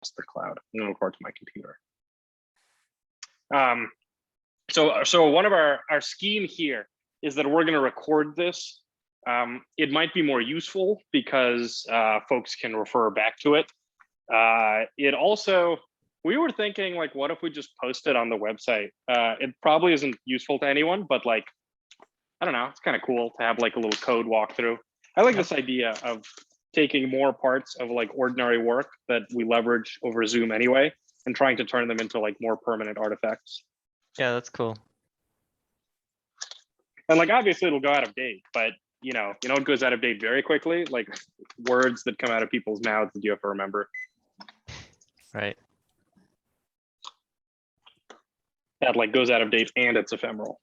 across the cloud and record to my computer. So one of our scheme here is that we're going to record this. It might be more useful because folks can refer back to it. It also, we were thinking, like, what if we just post it on the website? It probably isn't useful to anyone, but like, I don't know, it's kind of cool to have like a little code walkthrough. I like this idea of taking more parts of like ordinary work that we leverage over Zoom anyway, and trying to turn them into like more permanent artifacts. Yeah, that's cool. And like, obviously it'll go out of date, but you know, it goes out of date very quickly, like words that come out of people's mouths that you have to remember. Right. That like goes out of date and it's ephemeral.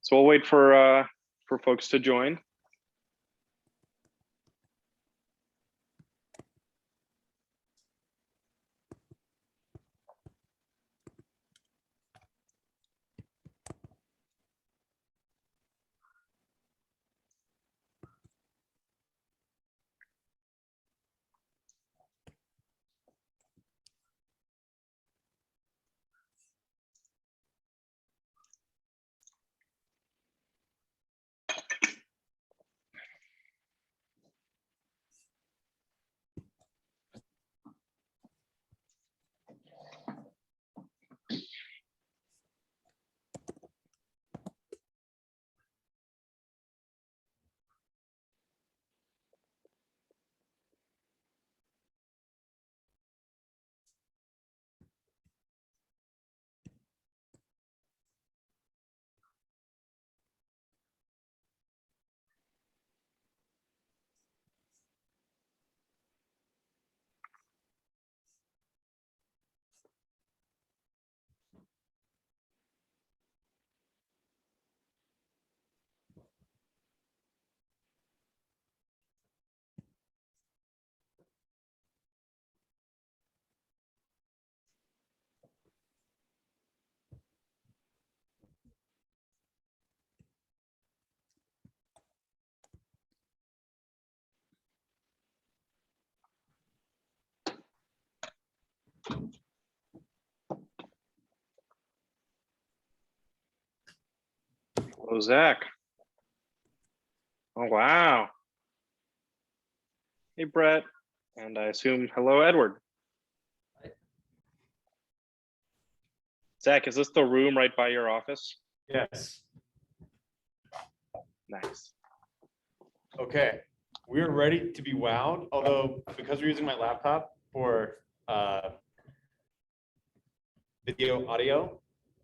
So we'll wait for folks to join. Hello, Zach. Oh, wow. Hey, Brett. And I assume, hello, Edward. Zach, is this the room right by your office? Yes. Nice. Okay. We're ready to be wowed, although because we're using my laptop for video, audio,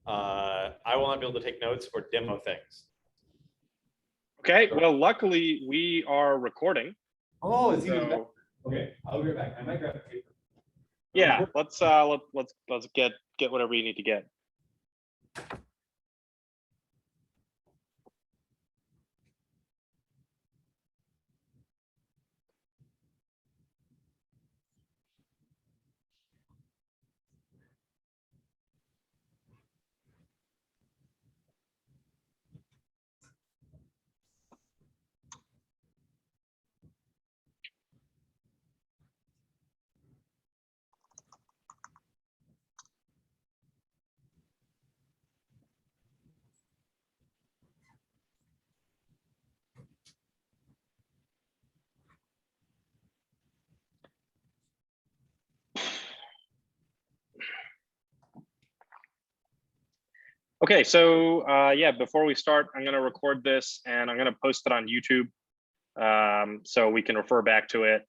I will not be able to take notes or demo things. Okay, well, luckily we are recording. Oh, it's even So, better. Okay, I'll be right back. I might grab a paper. yeah, let's get whatever you need to get. Okay, so yeah, before we start, I'm gonna record this and I'm gonna post it on YouTube, so we can refer back to it.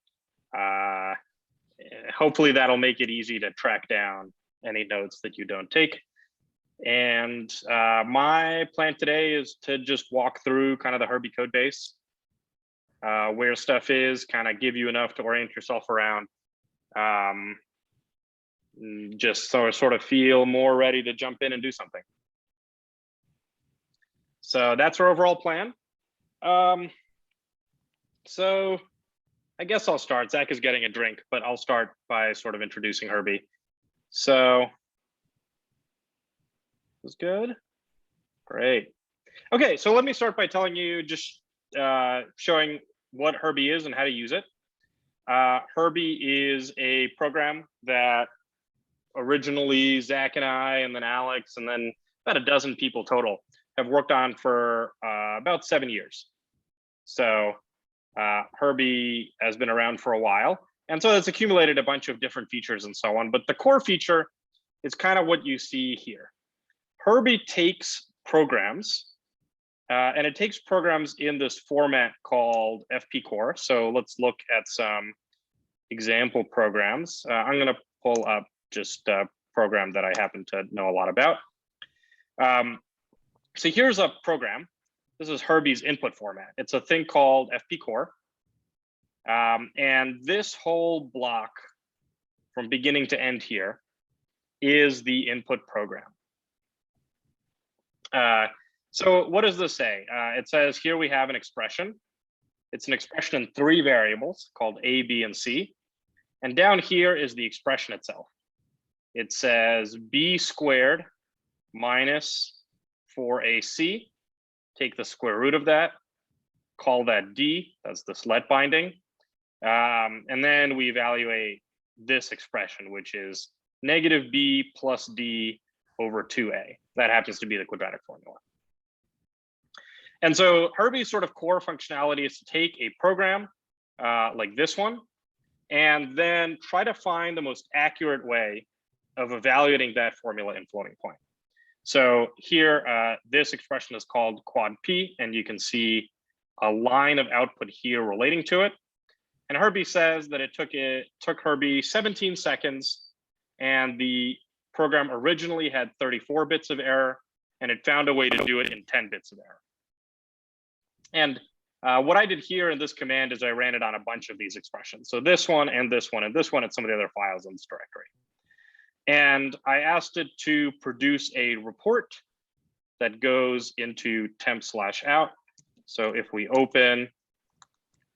Hopefully that'll make it easy to track down any notes that you don't take. And my plan today is to just walk through kind of the Herbie code base, where stuff is, kind of give you enough to orient yourself around. Just sort of feel more ready to jump in and do something. So that's our overall plan. So I guess I'll start. Zach is getting a drink, but I'll start by sort of introducing Herbie. So that's good. Great. Okay, so let me start by telling you, just showing what Herbie is and how to use it. Herbie is a program that originally Zach and I, and then Alex, and then about a dozen people total have worked on for about 7 years. So Herbie has been around for a while. And so it's accumulated a bunch of different features and so on. But the core feature is kind of what you see here. Herbie takes programs, and it takes programs in this format called FP Core. So let's look at some example programs. I'm going to pull up just a program that I happen to know a lot about. So here's a program. This is Herbie's input format. It's a thing called FP Core. And this whole block from beginning to end here is the input program. So what does this say? It says here we have an expression. It's an expression in 3 variables called A, B, and C. And down here is the expression itself. It says B squared minus 4AC. Take the square root of that, call that D, that's this let binding. And then we evaluate this expression, which is negative B plus D over 2A. That happens to be the quadratic formula. And so Herbie's sort of core functionality is to take a program like this one, and then try to find the most accurate way of evaluating that formula in floating point. So here, this expression is called quad P, and you can see a line of output here relating to it. And Herbie says that it took Herbie 17 seconds, and the program originally had 34 bits of error, and it found a way to do it in 10 bits of error. And what I did here in this command is I ran it on a bunch of these expressions. So this one and this one and this one and some of the other files in this directory. And I asked it to produce a report that goes into temp/out. So if we open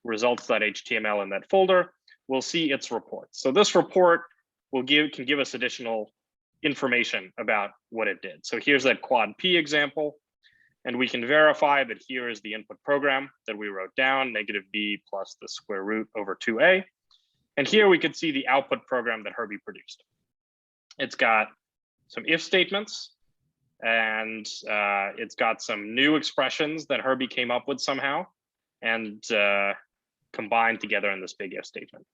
results.html in that folder, we'll see its report. So this report can give us additional information about what it did. So here's that quad P example, and we can verify that here is the input program that we wrote down, negative B plus the square root over 2A. And here we could see the output program that Herbie produced. It's got some if statements, and it's got some new expressions that Herbie came up with somehow and combined together in this big if statement.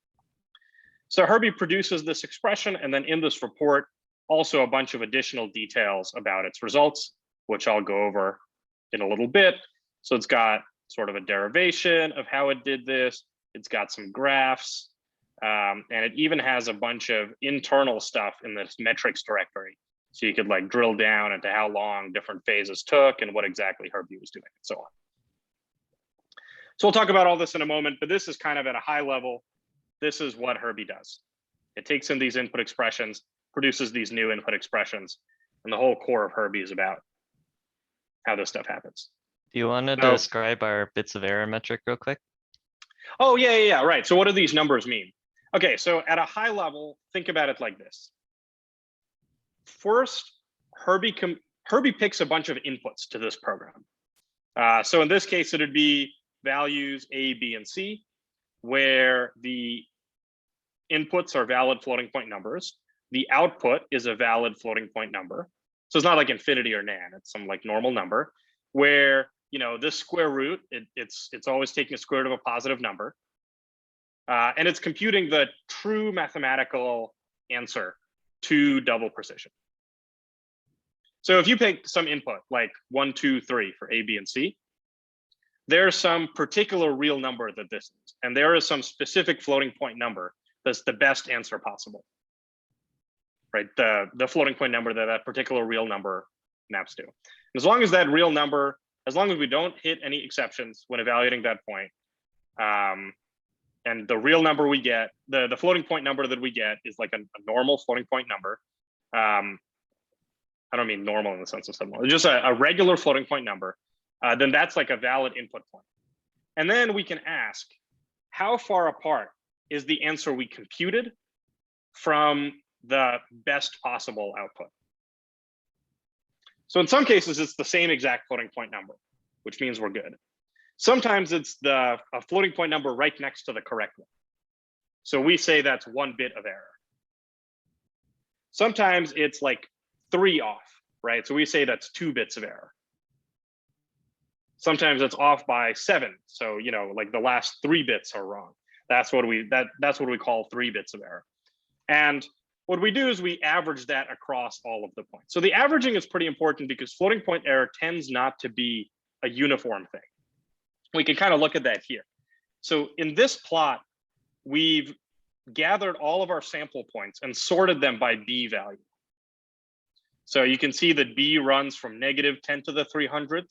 So Herbie produces this expression, and then in this report, also a bunch of additional details about its results, which I'll go over in a little bit. So it's got sort of a derivation of how it did this. It's got some graphs, and it even has a bunch of internal stuff in this metrics directory. So you could like drill down into how long different phases took and what exactly Herbie was doing and so on. So we'll talk about all this in a moment, but this is kind of at a high level. This is what Herbie does. It takes in these input expressions, produces these new input expressions, and the whole core of Herbie is about how this stuff happens. Do you want to So- describe our bits of error metric real quick? Oh, yeah, right. So what do these numbers mean? Okay, so at a high level, think about it like this. First, Herbie picks a bunch of inputs to this program. So in this case, it'd be values A, B, and C, where the inputs are valid floating point numbers. The output is a valid floating point number. So it's not like infinity or nan, it's some like normal number where, you know, this square root, it's always taking a square root of a positive number. And it's computing the true mathematical answer to double precision. So if you pick some input like 1, 2, 3 for A, B, and C, there's some particular real number that this is, and there is some specific floating point number that's the best answer possible, right? The floating point number that particular real number maps to. And as long as that real number, as long as we don't hit any exceptions when evaluating that point, and the real number we get, the floating point number that we get is like a normal floating point number. I don't mean normal in the sense of subnormal, just a regular floating point number. Then that's like a valid input point. And then we can ask, how far apart is the answer we computed from the best possible output? So in some cases, it's the same exact floating point number, which means we're good. Sometimes it's a floating point number right next to the correct one. So we say that's 1 bit of error. Sometimes it's like 3 off, right? So we say that's 2 bits of error. Sometimes it's off by 7. So, you know, like the last 3 bits are wrong. That's what we call 3 bits of error. And what we do is we average that across all of the points. So the averaging is pretty important because floating point error tends not to be a uniform thing. We can kind of look at that here. So in this plot, we've gathered all of our sample points and sorted them by B value. So you can see that B runs from negative 10 to the 300th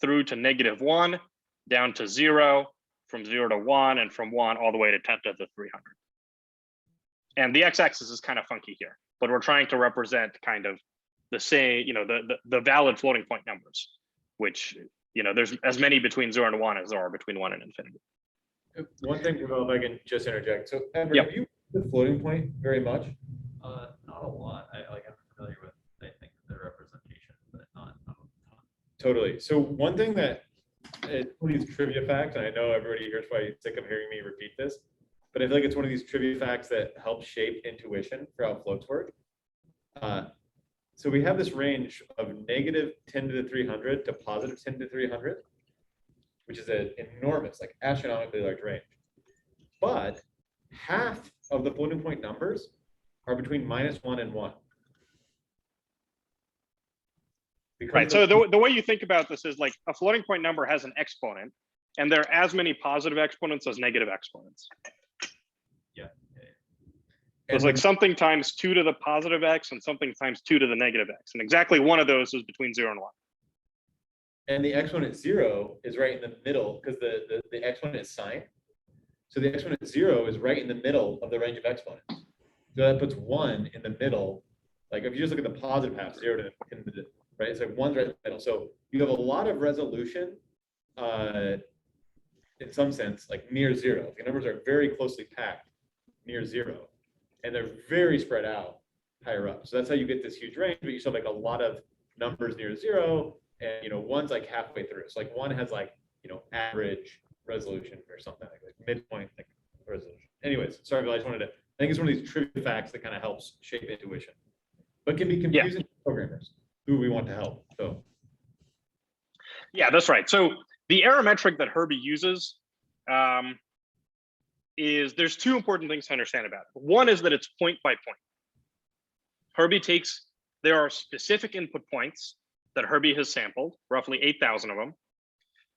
through to negative 1, down to 0, from 0 to 1, and from 1 all the way to 10 to the 300. And the x-axis is kind of funky here, but we're trying to represent kind of the same, you know, the valid floating point numbers, which, you know, there's as many between 0 and 1 as there are between 1 and infinity. One thing, if I can just interject. So, Edward, Yep. have you used the floating point very much? Not a lot. I'm familiar with, I think, the representation, but not a ton. Totally. So one thing that it's one of these trivia facts, and I know everybody here's probably sick of hearing me repeat this, but I feel like it's one of these trivia facts that helps shape intuition for how floats work. So we have this range of negative 10 to the 300 to positive 10 to the 300, which is an enormous, like astronomically large range. But half of the floating point numbers are between -1 and 1. Right. So the way you think about this is like a floating point number has an exponent, and there are as many positive exponents as negative exponents. Yeah. It's like something times 2 to the positive x and something times 2 to the negative x. And exactly one of those is between 0 and 1. And the exponent 0 is right in the middle because the exponent is signed. So the exponent 0 is right in the middle of the range of exponents. So that puts 1 in the middle. Like if you just look at the positive half, 0 to the right? It's like 1's right in the middle. So you have a lot of resolution in some sense, like near 0. The numbers are very closely packed near 0. And they're very spread out higher up. So that's how you get this huge range, but you still have like a lot of numbers near 0. And, you know, 1's like halfway through. So like 1 has like, you know, average resolution or something like midpoint like resolution. Anyways, sorry, but I just wanted to, I think it's one of these trivia facts that kind of helps shape intuition, but can be confusing to programmers who we want to help. So. Yeah, that's right. So the error metric that Herbie uses is there's 2 important things to understand about it. One is that it's point by point. Herbie takes, there are specific input points that Herbie has sampled, roughly 8,000 of them.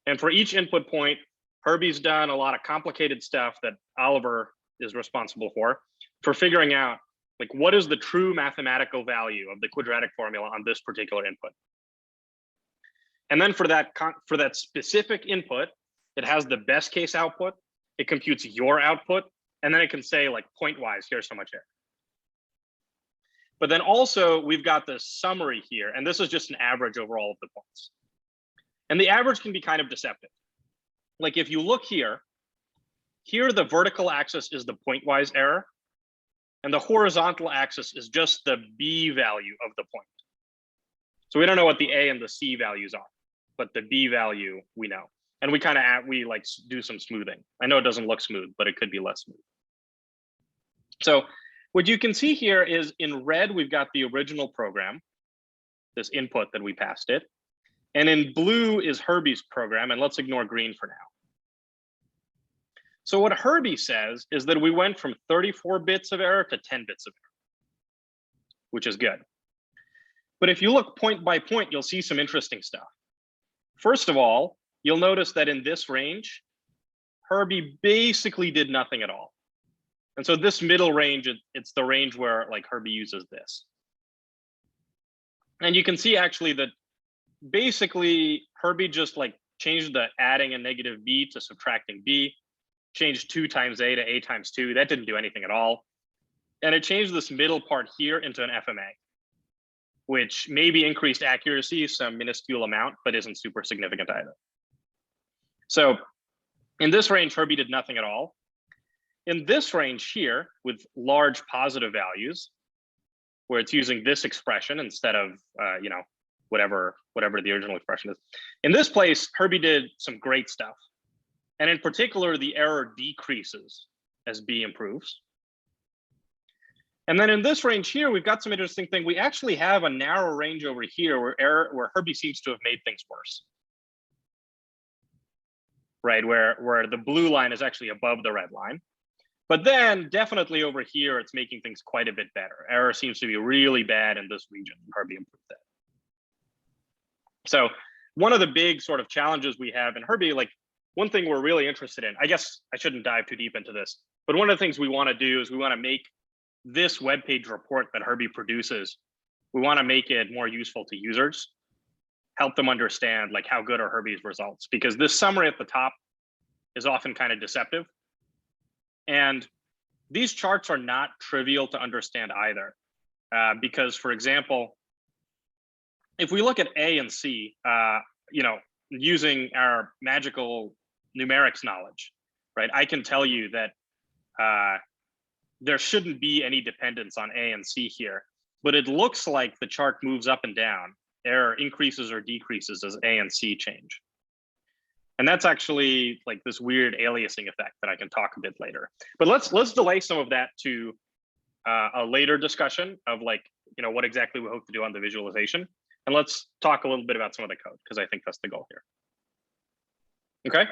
And for each input point, Herbie's done a lot of complicated stuff that Oliver is responsible for figuring out like what is the true mathematical value of the quadratic formula on this particular input. And then for that specific input, it has the best case output, it computes your output, and then it can say like point-wise, here's so much error. But then also we've got this summary here, and this is just an average over all of the points. And the average can be kind of deceptive. Like if you look here the vertical axis is the point-wise error, and the horizontal axis is just the B value of the point. So we don't know what the A and the C values are, but the B value we know. And we kind of we like do some smoothing. I know it doesn't look smooth, but it could be less smooth. So what you can see here is in red, we've got the original program, this input that we passed it. And in blue is Herbie's program, and let's ignore green for now. So what Herbie says is that we went from 34 bits of error to 10 bits of error, which is good. But if you look point by point, you'll see some interesting stuff. First of all, you'll notice that in this range, Herbie basically did nothing at all. And so this middle range, it's the range where like Herbie uses this. And you can see actually that basically Herbie just like changed the adding a negative B to subtracting B, changed 2 times A to A times 2. That didn't do anything at all. And it changed this middle part here into an FMA, which maybe increased accuracy some minuscule amount, but isn't super significant either. So in this range, Herbie did nothing at all. In this range here with large positive values, where it's using this expression instead of, you know, whatever the original expression is. In this place, Herbie did some great stuff. And in particular, the error decreases as B improves. And then in this range here, we've got some interesting thing. We actually have a narrow range over here where Herbie seems to have made things worse. Right, where the blue line is actually above the red line. But then definitely over here, it's making things quite a bit better. Error seems to be really bad in this region. Herbie improved that. So one of the big sort of challenges we have in Herbie, like one thing we're really interested in, I guess I shouldn't dive too deep into this, but one of the things we want to do is we want to make this web page report that Herbie produces, we want to make it more useful to users, help them understand like how good are Herbie's results, because this summary at the top is often kind of deceptive. And these charts are not trivial to understand either, because for example, if we look at A and C, you know, using our magical numerics knowledge, right? I can tell you that there shouldn't be any dependence on A and C here, but it looks like the chart moves up and down. Error increases or decreases as A and C change. And that's actually like this weird aliasing effect that I can talk a bit later. But let's delay some of that to a later discussion of like, you know, what exactly we hope to do on the visualization. And let's talk a little bit about some of the code, because I think that's the goal here. Okay.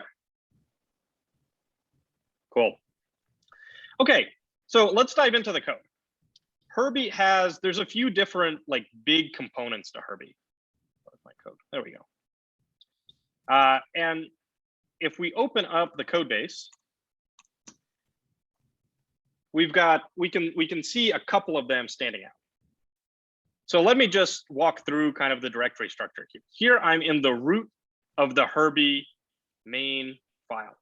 Cool. Okay, so let's dive into the code. Herbie has, there's a few different like big components to Herbie. Where's my code? There we go. And if we open up the code base, we can see a couple of them standing out. So let me just walk through kind of the directory structure here. Here I'm in the root of the Herbie main file,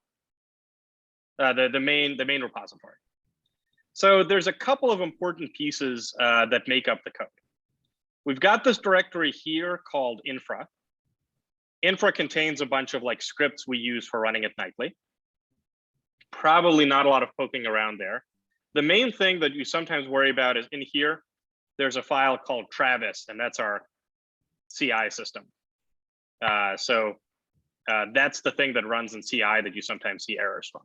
the main repository. So there's a couple of important pieces that make up the code. We've got this directory here called infra. Infra contains a bunch of like scripts we use for running it nightly. Probably not a lot of poking around there. The main thing that you sometimes worry about is in here, there's a file called Travis, and that's our CI system. So that's the thing that runs in CI that you sometimes see errors from.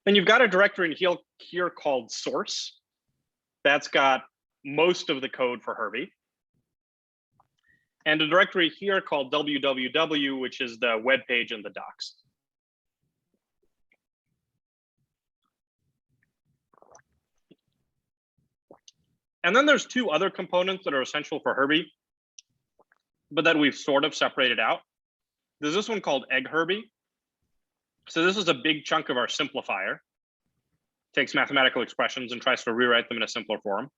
Then you've got a directory in here called source. That's got most of the code for Herbie. And a directory here called www, which is the web page and the docs. And then there's two other components that are essential for Herbie, but that we've sort of separated out. There's this one called egg Herbie. So this is a big chunk of our simplifier. Takes mathematical expressions and tries to rewrite them in a simpler form.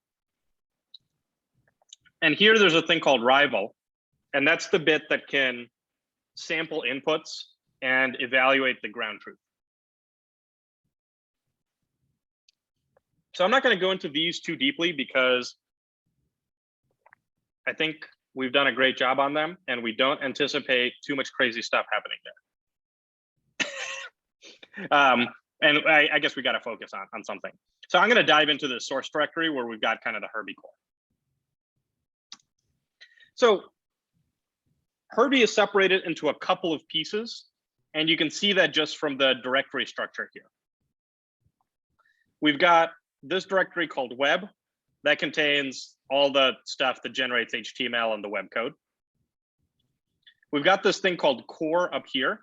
And here there's a thing called rival, and that's the bit that can sample inputs and evaluate the ground truth. So I'm not going to go into these too deeply because I think we've done a great job on them and we don't anticipate too much crazy stuff happening there. And I guess we got to focus on something. So I'm going to dive into the source directory where we've got kind of the Herbie core. So Herbie is separated into a couple of pieces, and you can see that just from the directory structure here. We've got this directory called web that contains all the stuff that generates HTML and the web code. We've got this thing called core up here.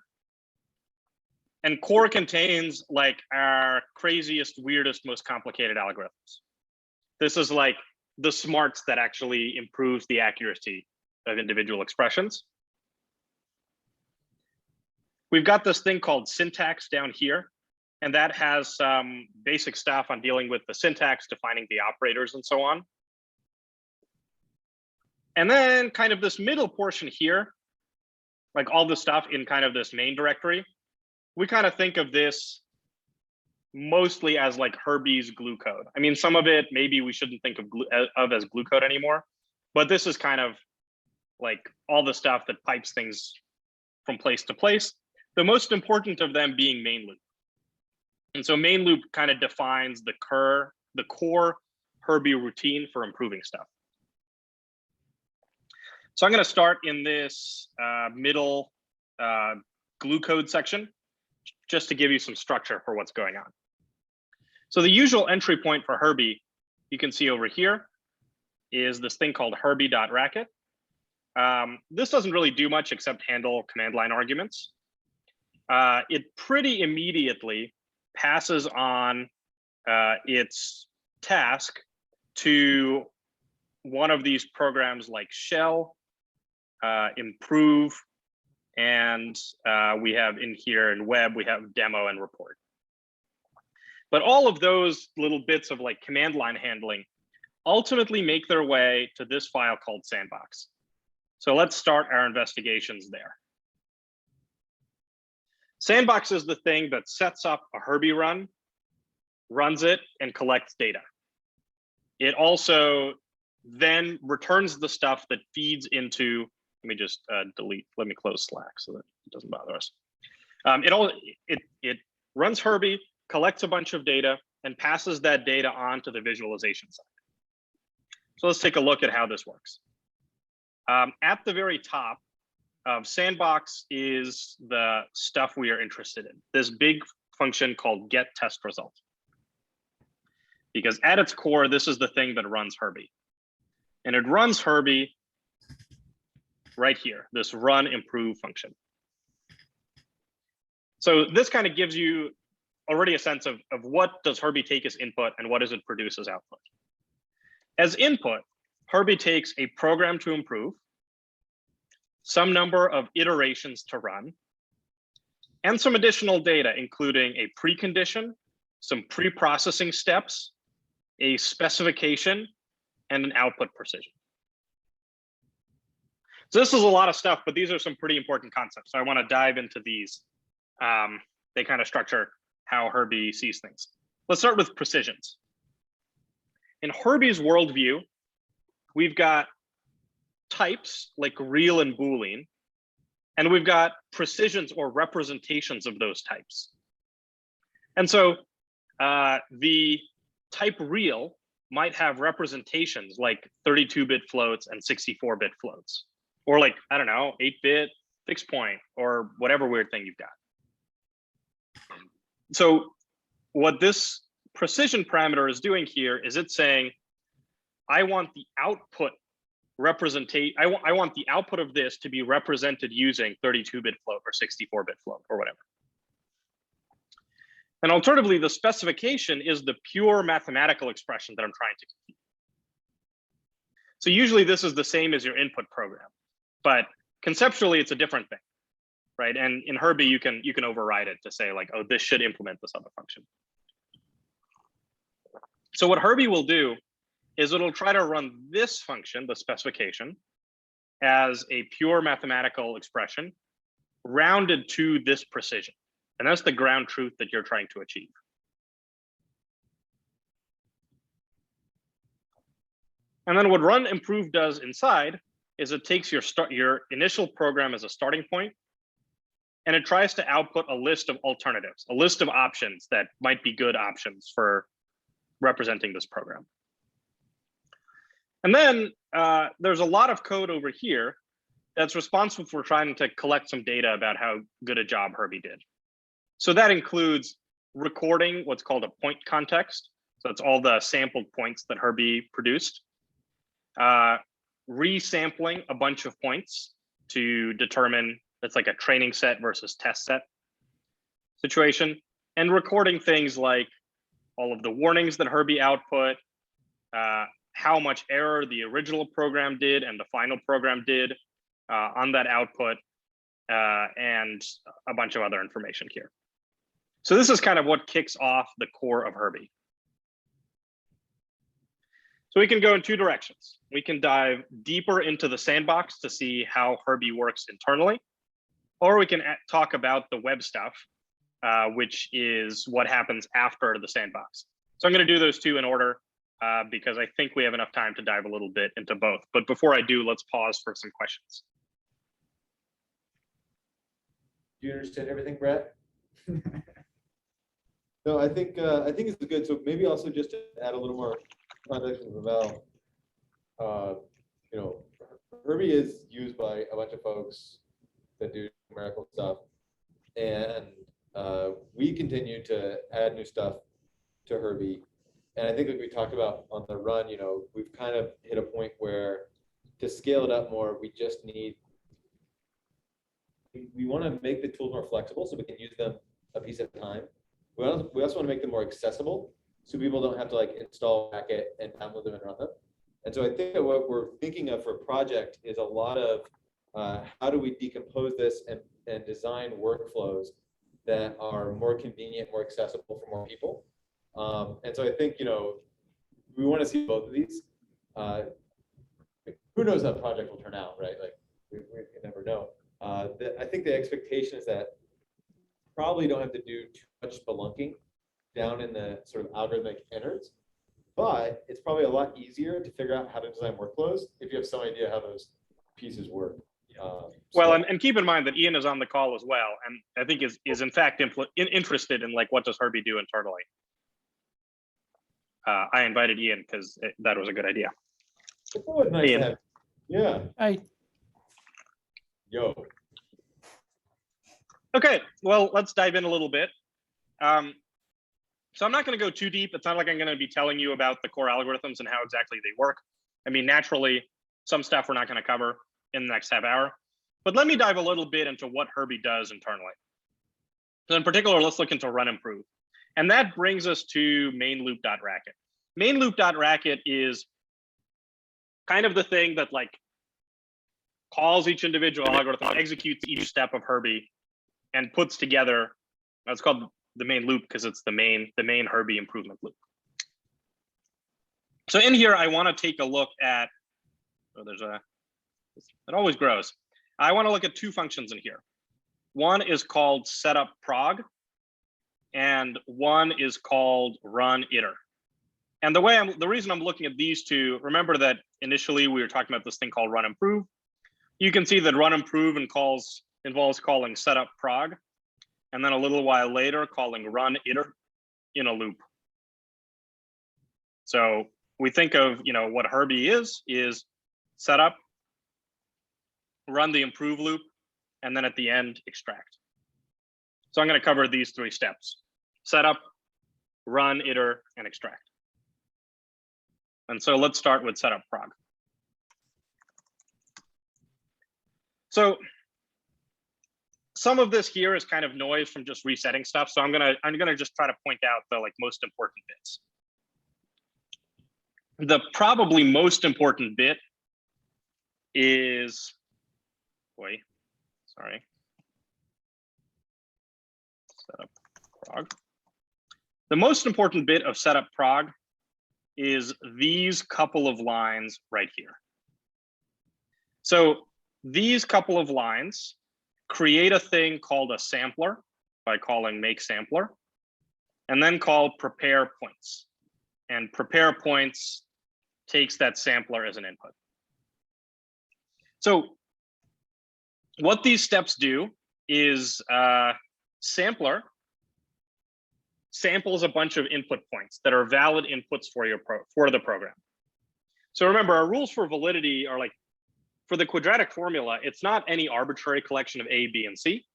And core contains like our craziest, weirdest, most complicated algorithms. This is like the smarts that actually improves the accuracy of individual expressions. We've got this thing called syntax down here, and that has some basic stuff on dealing with the syntax, defining the operators and so on. And then kind of this middle portion here, like all the stuff in kind of this main directory, we kind of think of this mostly as like Herbie's glue code. I mean, some of it maybe we shouldn't think of as glue code anymore, but this is kind of like all the stuff that pipes things from place to place. The most important of them being main loop. And so main loop kind of defines the core Herbie routine for improving stuff. So I'm going to start in this middle glue code section. just to give you some structure for what's going on. So the usual entry point for Herbie, you can see over here, is this thing called Herbie.racket. This doesn't really do much except handle command line arguments. It pretty immediately passes on its task to one of these programs like shell, improve, and we have in here in web, we have demo and report. But all of those little bits of like command line handling ultimately make their way to this file called sandbox. So let's start our investigations there. Sandbox is the thing that sets up a Herbie run, runs it, and collects data. It also then returns the stuff that feeds into, let me just let me close Slack so that it doesn't bother us. It runs Herbie, collects a bunch of data, and passes that data on to the visualization side. So let's take a look at how this works. At the very top of Sandbox is the stuff we are interested in, this big function called get test result. Because at its core, this is the thing that runs Herbie. And it runs Herbie right here, this run improve function. So this kind of gives you already a sense of what does Herbie take as input and what does it produce as output. As input, Herbie takes a program to improve, some number of iterations to run, and some additional data, including a precondition, some pre-processing steps, a specification, and an output precision. So this is a lot of stuff, but these are some pretty important concepts. So I want to dive into these. They kind of structure how Herbie sees things. Let's start with precisions. In Herbie's worldview, we've got types like real and Boolean, and we've got precisions or representations of those types. And so the type real might have representations like 32-bit floats and 64-bit floats, or like, I don't know, 8-bit fixed point, or whatever weird thing you've got. So what this precision parameter is doing here is it's saying, I want the output I want the output of this to be represented using 32-bit float or 64-bit float or whatever. And alternatively, the specification is the pure mathematical expression that I'm trying to compute. So usually this is the same as your input program, but conceptually it's a different thing, right? And in Herbie, you can override it to say like, oh, this should implement this other function. So what Herbie will do is it'll try to run this function, the specification, as a pure mathematical expression rounded to this precision. And that's the ground truth that you're trying to achieve. And then what run improve does inside is it takes your initial program as a starting point, and it tries to output a list of alternatives, a list of options that might be good options for representing this program. And then there's a lot of code over here that's responsible for trying to collect some data about how good a job Herbie did. So that includes recording what's called a point context. So that's all the sampled points that Herbie produced. Resampling a bunch of points to determine it's like a training set versus test set situation. And recording things like all of the warnings that Herbie output, how much error the original program did and the final program did on that output, and a bunch of other information here. So this is kind of what kicks off the core of Herbie. So we can go in two directions. We can dive deeper into the sandbox to see how Herbie works internally, or we can talk about the web stuff, which is what happens after the sandbox. So I'm going to do those two in order because I think we have enough time to dive a little bit into both. But before I do, let's pause for some questions. Do you understand everything, Brett? No, I think it's good. So maybe also just to add a little more context with Ravel. You know, Herbie is used by a bunch of folks that do numerical stuff, and we continue to add new stuff to Herbie. And I think like we talked about on the run, you know, we've kind of hit a point where to scale it up more, we just need, we want to make the tools more flexible so we can use them a piece at a time. We also want to make them more accessible so people don't have to like install a packet and download them and run them. And so I think that what we're thinking of for a project is a lot of how do we decompose this and design workflows that are more convenient, more accessible for more people. And so I think, you know, we want to see both of these. Who knows how the project will turn out, right? Like we never know. I think the expectation is that probably don't have to do too much spelunking down in the sort of algorithmic innards, but it's probably a lot easier to figure out how to design workflows if you have some idea how those pieces work. Well, and keep in mind that Ian is on the call as well, and I think is in fact interested in like what does Herbie do internally. I invited Ian because that was a good idea. It's always nice Ian. to have, yeah. Hi. Yo. Okay, well, let's dive in a little bit. So I'm not going to go too deep. It's not like I'm going to be telling you about the core algorithms and how exactly they work. I mean, naturally, some stuff we're not going to cover in the next half hour. But let me dive a little bit into what Herbie does internally. So in particular, let's look into run improve. And that brings us to main loop.racket. Main loop.racket is kind of the thing that like calls each individual algorithm, executes each step of Herbie, and puts together, it's called the main loop because it's the main Herbie improvement loop. So in here, I want to take a look at, it always grows. I want to look at two functions in here. One is called setup prog, and one is called run iter. And the reason I'm looking at these two, remember that initially we were talking about this thing called run improve. You can see that run improve involves calling setup prog, and then a little while later calling run iter in a loop. So we think of, you know, what Herbie is setup, run the improve loop, and then at the end extract. So I'm going to cover these three steps: setup, run iter, and extract. And so let's start with setup prog. So some of this here is kind of noise from just resetting stuff. So I'm gonna just try to point out the like most important bits. The probably most important bit is, setup prog. The most important bit of setup prog is these couple of lines right here. So these couple of lines create a thing called a sampler by calling make sampler, and then call prepare points. And prepare points takes that sampler as an input. So what these steps do is sampler samples a bunch of input points that are valid inputs for the program. So remember, our rules for validity are like, for the quadratic formula, it's not any arbitrary collection of A, B, and C.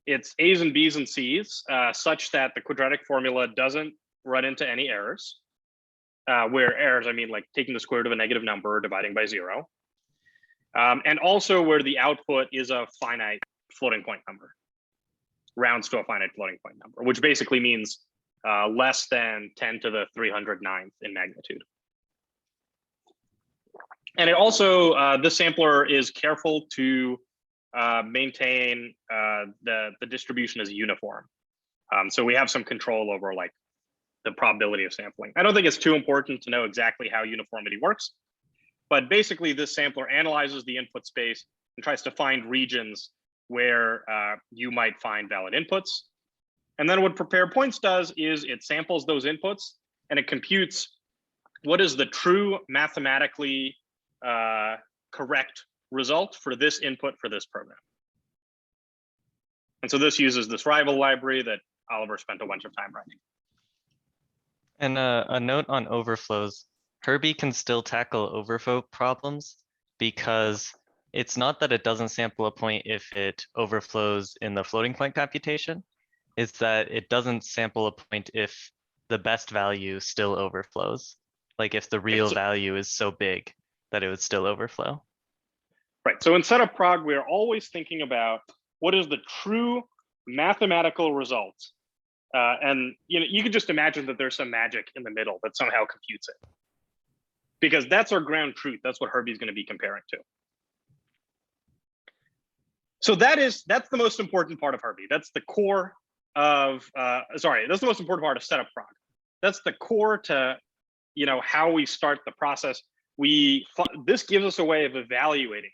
It's A's and B's and C's such that the quadratic formula doesn't run into any errors. Where errors, I mean like taking the square root of a negative number or dividing by 0. And also where the output is a finite floating point number, rounds to a finite floating point number, which basically means less than 10 to the 309th in magnitude. And it also, this sampler is careful to maintain the distribution as uniform. So we have some control over like the probability of sampling. I don't think it's too important to know exactly how uniformity works, but basically this sampler analyzes the input space and tries to find regions where you might find valid inputs. And then what prepare points does is it samples those inputs and it computes what is the true mathematically correct result for this input for this program. And so this uses this rival library that Oliver spent a bunch of time writing. And a note on overflows. Herbie can still tackle overflow problems because it's not that it doesn't sample a point if it overflows in the floating point computation. is that it doesn't sample a point if the best value still overflows. Like if the real so- value is so big that it would still overflow. Right. So in setup prog, we're always thinking about what is the true mathematical result. And you can just imagine that there's some magic in the middle that somehow computes it. Because that's our ground truth. That's what Herbie's going to be comparing to. So that's the most important part of Herbie. That's the core of, that's the most important part of setup prog. That's the core to, how we start the process. This gives us a way of evaluating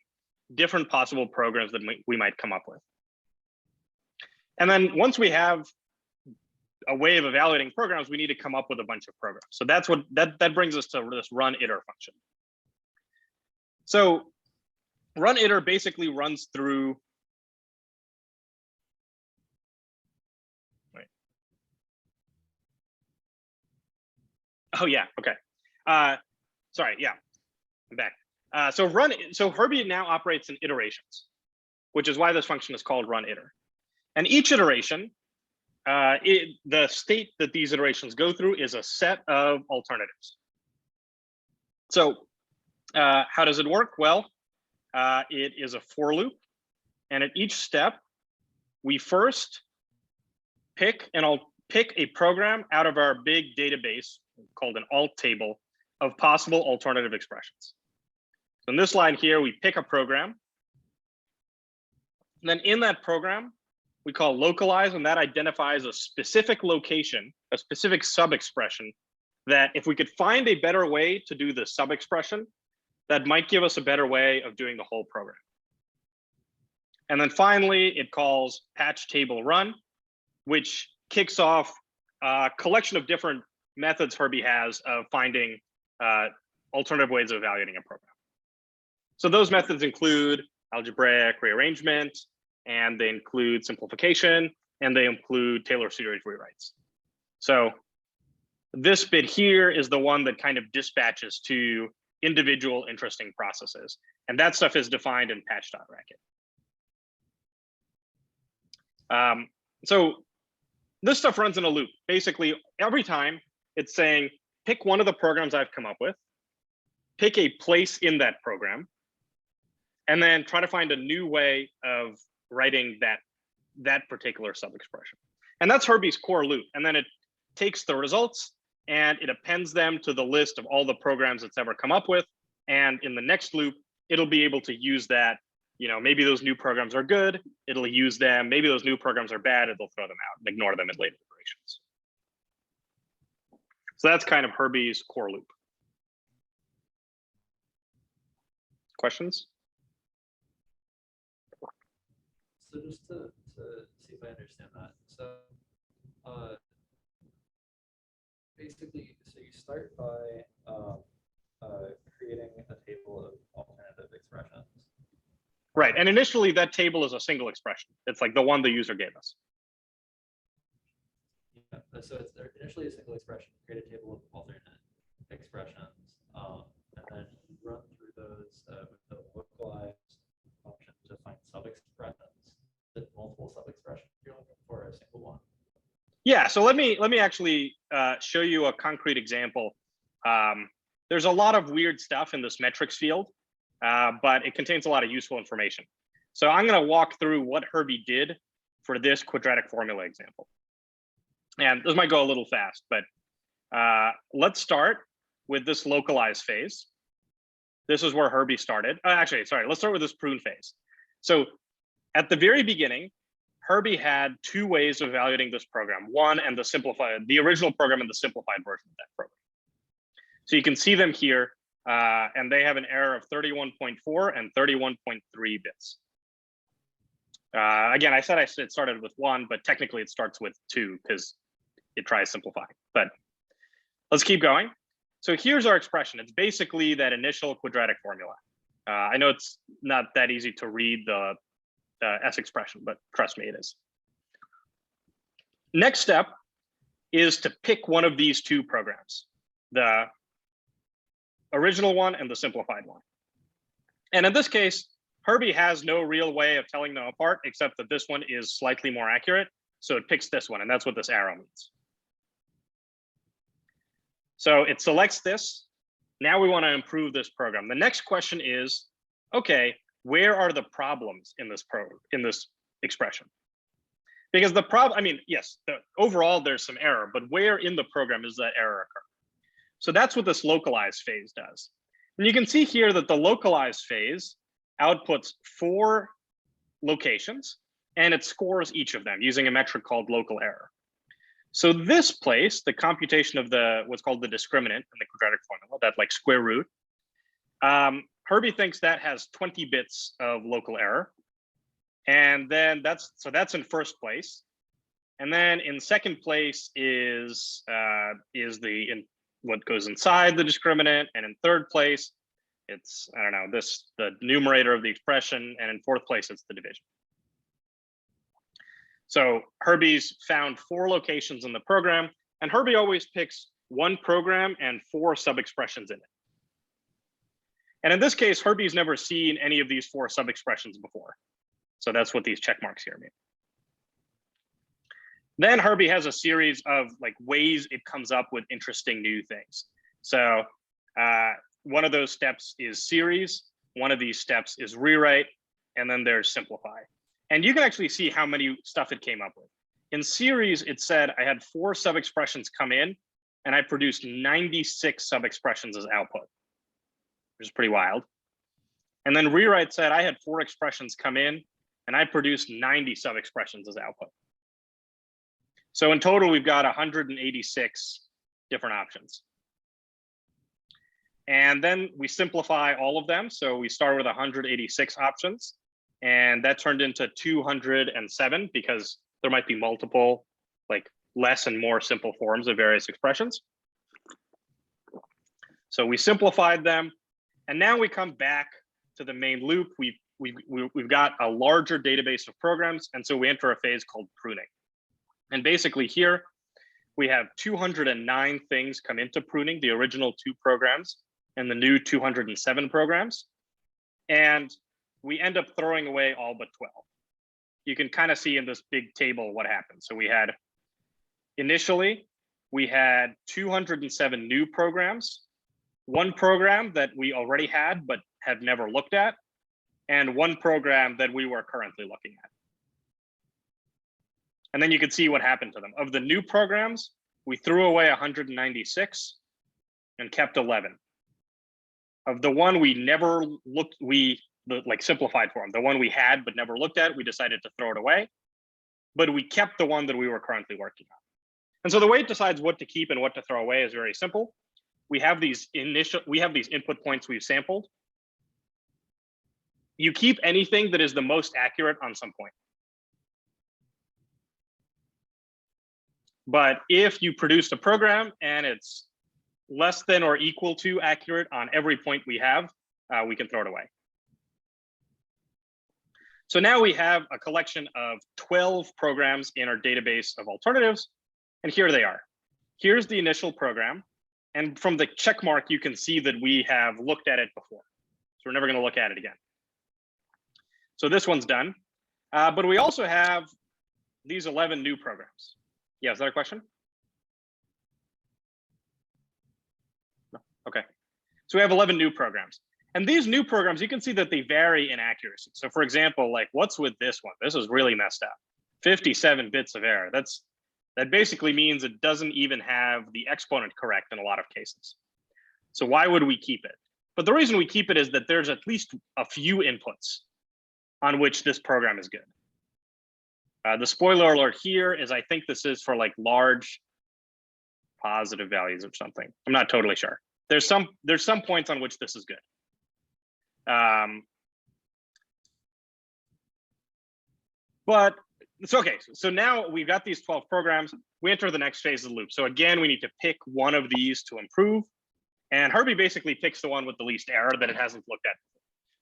different possible programs that we might come up with. And then once we have a way of evaluating programs, we need to come up with a bunch of programs. So that's what that brings us to this run iter function. So run iter basically runs through. Wait. Oh yeah. Okay. Sorry. Yeah, I'm back. So Herbie now operates in iterations, which is why this function is called run iter. And each iteration, the state that these iterations go through is a set of alternatives. So how does it work? Well, it is a for loop. And at each step, we first pick a program out of our big database called an alt table of possible alternative expressions. So in this line here, we pick a program. And then in that program, we call localize, and that identifies a specific location, a specific sub-expression that if we could find a better way to do the sub-expression, that might give us a better way of doing the whole program. And then finally, it calls patch table run, which kicks off a collection of different methods Herbie has of finding alternative ways of evaluating a program. So those methods include algebraic rearrangement, and they include simplification, and they include Taylor series rewrites. So this bit here is the one that kind of dispatches to individual interesting processes. And that stuff is defined in patch.racket. So this stuff runs in a loop. Basically, every time it's saying, pick one of the programs I've come up with, pick a place in that program, and then try to find a new way of writing that particular sub-expression. And that's Herbie's core loop. And then it takes the results and it appends them to the list of all the programs it's ever come up with. And in the next loop, it'll be able to use that. Maybe those new programs are good, it'll use them. Maybe those new programs are bad, it'll throw them out and ignore them in later iterations. So that's kind of Herbie's core loop. Questions? So just to see if I understand that. So basically, so you start by creating a table of alternative expressions. Right, and initially that table is a single expression. It's like the one the user gave us. Yeah, so it's initially a single expression, create a table of alternate expressions, and then run through those with the localized function to find sub-expressions. Multiple sub-expressions you're looking for, a single one? Yeah, so let me actually show you a concrete example. There's a lot of weird stuff in this metrics field, but it contains a lot of useful information. So I'm going to walk through what Herbie did for this quadratic formula example. And this might go a little fast, but let's start with this localized phase. This is where Herbie started. Actually, sorry, let's start with this prune phase. So at the very beginning, Herbie had two ways of evaluating this program. One and the original program and the simplified version of that program. So you can see them here, and they have an error of 31.4 and 31.3 bits. Again, I said it started with one, but technically it starts with two because it tries simplifying. But let's keep going. So here's our expression. It's basically that initial quadratic formula. I know it's not that easy to read the S expression, but trust me, it is. Next step is to pick one of these two programs, the original one and the simplified one. And in this case, Herbie has no real way of telling them apart, except that this one is slightly more accurate. So it picks this one, and that's what this arrow means. So it selects this. Now we want to improve this program. The next question is, okay, where are the problems in this expression? Because the problem, I mean, yes, overall there's some error, but where in the program is that error occur? So that's what this localized phase does. And you can see here that the localized phase outputs 4 locations, and it scores each of them using a metric called local error. So this place, the computation of what's called the discriminant in the quadratic formula, that like square root, Herbie thinks that has 20 bits of local error. And then that's in first place. And then in second place is what goes inside the discriminant. And in third place, it's, I don't know, the numerator of the expression. And in fourth place, it's the division. So Herbie's found 4 locations in the program, and Herbie always picks 1 program and 4 sub-expressions in it. And in this case, Herbie's never seen any of these 4 sub-expressions before. So that's what these check marks here mean. Then Herbie has a series of like ways it comes up with interesting new things. So one of those steps is series, one of these steps is rewrite, and then there's simplify. And you can actually see how many stuff it came up with. In series, it said I had 4 sub-expressions come in, and I produced 96 sub-expressions as output, which is pretty wild. And then rewrite said I had 4 expressions come in, and I produced 90 sub-expressions as output. So in total, we've got 186 different options. And then we simplify all of them. So we start with 186 options, and that turned into 207 because there might be multiple, like less and more simple forms of various expressions. So we simplified them, and now we come back to the main loop. We've got a larger database of programs, and so we enter a phase called pruning. And basically here, we have 209 things come into pruning, the original 2 programs and the new 207 programs. And we end up throwing away all but 12. You can kind of see in this big table what happened. So we had, initially, we had 207 new programs, 1 program that we already had but have never looked at, and 1 program that we were currently looking at. And then you can see what happened to them. Of the new programs, we threw away 196 and kept 11. Of the one we never looked, like simplified form, the one we had but never looked at, we decided to throw it away. But we kept the one that we were currently working on. And so the way it decides what to keep and what to throw away is very simple. We have these input points we've sampled. You keep anything that is the most accurate on some point. But if you produced a program and it's less than or equal to accurate on every point we have, we can throw it away. So now we have a collection of 12 programs in our database of alternatives, and here they are. Here's the initial program, and from the check mark, you can see that we have looked at it before. So we're never going to look at it again. So this one's done, but we also have these 11 new programs. Yeah, is that a question? No. Okay. So we have 11 new programs. And these new programs, you can see that they vary in accuracy. So for example, like what's with this one? This is really messed up. 57 bits of error. That basically means it doesn't even have the exponent correct in a lot of cases. So why would we keep it? But the reason we keep it is that there's at least a few inputs on which this program is good. The spoiler alert here is I think this is for like large positive values or something. I'm not totally sure. There's some points on which this is good. But it's okay. So now we've got these 12 programs. We enter the next phase of the loop. So again, we need to pick one of these to improve. And Herbie basically picks the one with the least error that it hasn't looked at.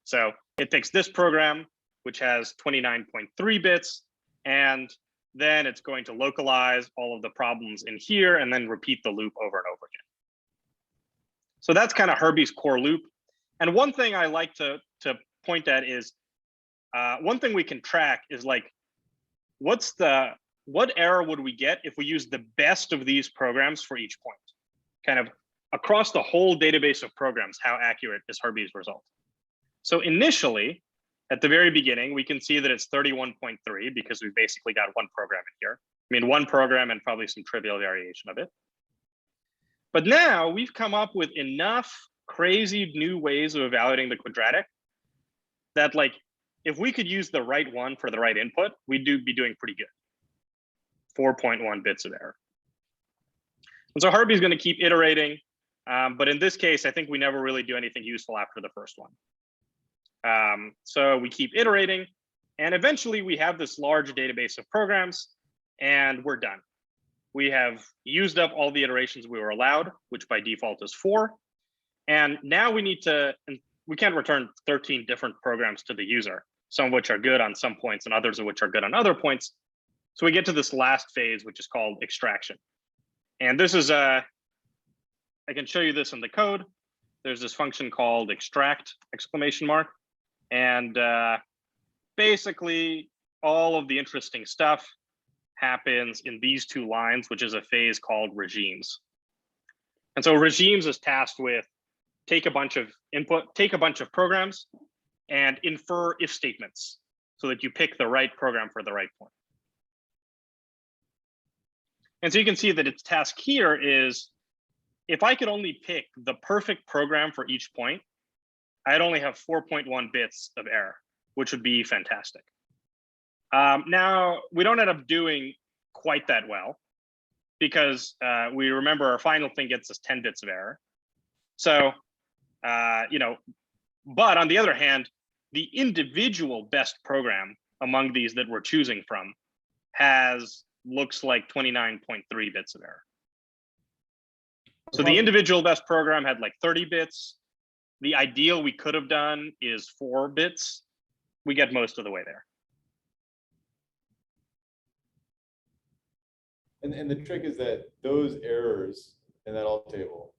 So it picks this program, which has 29.3 bits. And then it's going to localize all of the problems in here and then repeat the loop over and over again. So that's kind of Herbie's core loop. And one thing I like to point at is one thing we can track is like, what's the what error would we get if we use the best of these programs for each point? Kind of across the whole database of programs, how accurate is Herbie's result? So initially, at the very beginning, we can see that it's 31.3 because we basically got one program in here. I mean, one program and probably some trivial variation of it. But now we've come up with enough crazy new ways of evaluating the quadratic that, like, if we could use the right one for the right input, we'd be doing pretty good. 4.1 bits of error. And so Herbie's going to keep iterating. But in this case, I think we never really do anything useful after the first one. So we keep iterating, and eventually we have this large database of programs, and we're done. We have used up all the iterations we were allowed, which by default is 4. And now we need to, and we can't return 13 different programs to the user, some of which are good on some points and others of which are good on other points. So we get to this last phase, which is called extraction. And this is I can show you this in the code. There's this function called extract ! And basically all of the interesting stuff happens in these two lines, which is a phase called regimes. And so regimes is tasked with take a bunch of input, take a bunch of programs and infer if statements so that you pick the right program for the right point. And so you can see that its task here is, if I could only pick the perfect program for each point, I'd only have 4.1 bits of error, which would be fantastic. Now, we don't end up doing quite that well because we remember our final thing gets us 10 bits of error. So, you know, but on the other hand, the individual best program among these that we're choosing from looks like 29.3 bits of error. So the individual best program had like 30 bits. The ideal we could have done is 4 bits. We get most of the way there. And the trick is that those errors in that alt table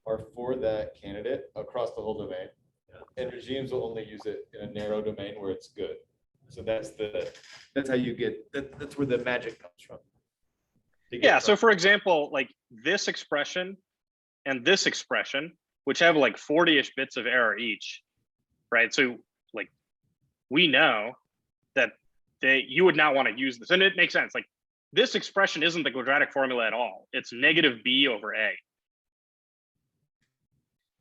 are for that candidate across the whole domain. Yeah. And regimes will only use it in a narrow domain where it's good. So that's how you get that's where the magic comes from. Yeah, so for example, like this expression and this expression, which have like 40-ish bits of error each, right? So like we know that you would not want to use this, and it makes sense. Like this expression isn't the quadratic formula at all. It's negative b over a.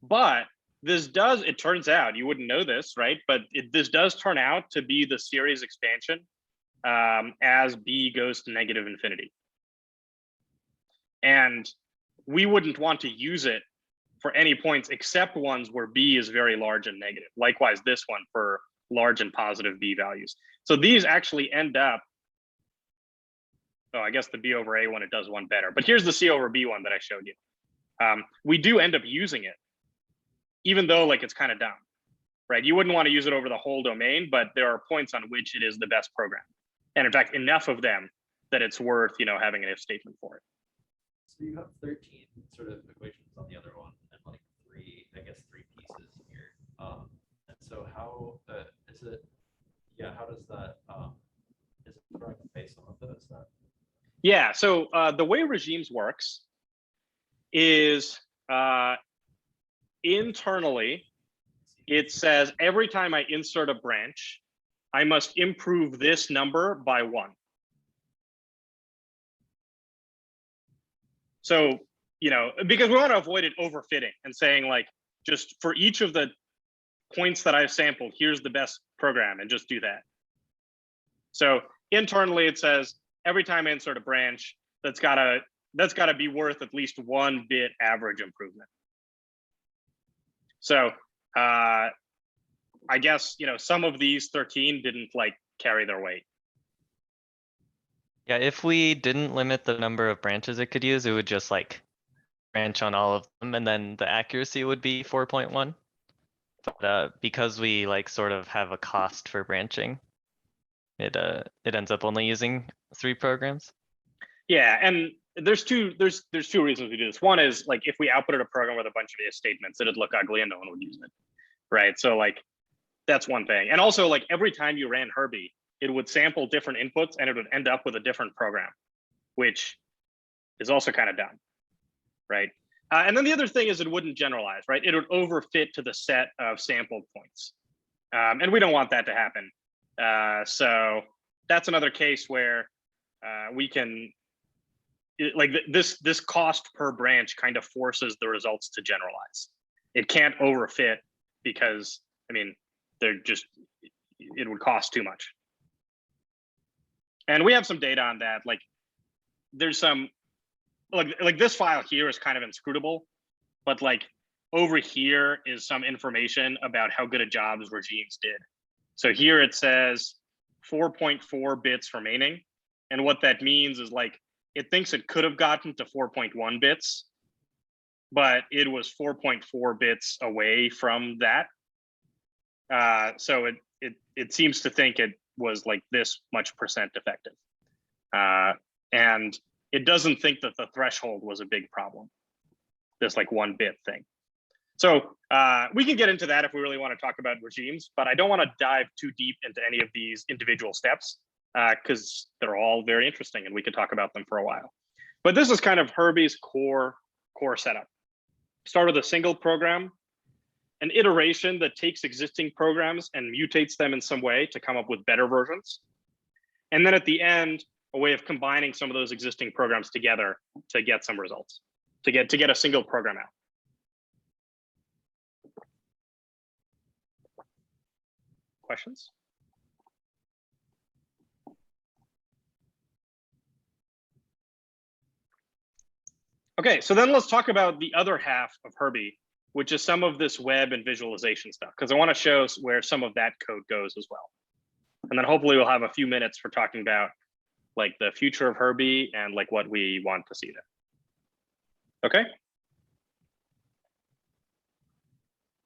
But this does, it turns out, you wouldn't know this, right? But this does turn out to be the series expansion as b goes to negative infinity. And we wouldn't want to use it for any points except ones where b is very large and negative. Likewise, this one for large and positive b values. So these actually end up, oh, I guess the b over a one, it does one better. But here's the c over b one that I showed you. We do end up using it, even though like it's kind of dumb, right? You wouldn't want to use it over the whole domain, but there are points on which it is the best program. And in fact, enough of them that it's worth, you know, having an if statement for it. So you have 13 sort of equations on the other one and like three pieces here. And so how is it, yeah, how does that, is it throwing away some of those then? Yeah, so the way regimes works is internally, it says every time I insert a branch, I must improve this number by 1. So, you know, because we want to avoid it overfitting and saying like, just for each of the points that I've sampled, here's the best program and just do that. So internally it says every time I insert a branch, that's gotta be worth at least 1 bit average improvement. So I guess, you know, some of these 13 didn't like carry their weight. Yeah, if we didn't limit the number of branches it could use, it would just like branch on all of them and then the accuracy would be 4.1. But because we like sort of have a cost for branching, it ends up only using 3 programs. Yeah, and there's two reasons we do this. One is like if we outputted a program with a bunch of if statements, it'd look ugly and no one would use it, right? So like that's one thing. And also like every time you ran Herbie, it would sample different inputs and it would end up with a different program, which is also kind of dumb, right? And then the other thing is it wouldn't generalize, right? It would overfit to the set of sampled points. And we don't want that to happen. So that's another case where we can, this cost per branch kind of forces the results to generalize. It can't overfit because, I mean, it would cost too much. And we have some data on that. Like there's some, like this file here is kind of inscrutable, but like over here is some information about how good a job regimes did. So here it says 4.4 bits remaining. And what that means is like, it thinks it could have gotten to 4.1 bits, but it was 4.4 bits away from that. So it seems to think it was like this much percent effective. And it doesn't think that the threshold was a big problem, this like 1 bit thing. So we can get into that if we really want to talk about regimes, but I don't want to dive too deep into any of these individual steps because they're all very interesting and we could talk about them for a while. But this is kind of Herbie's core setup. Start with a single program, an iteration that takes existing programs and mutates them in some way to come up with better versions. And then at the end, a way of combining some of those existing programs together to get some results, to get a single program out. Questions? Okay, so then let's talk about the other half of Herbie, which is some of this web and visualization stuff, because I want to show where some of that code goes as well. And then hopefully we'll have a few minutes for talking about like the future of Herbie and like what we want to see there. Okay.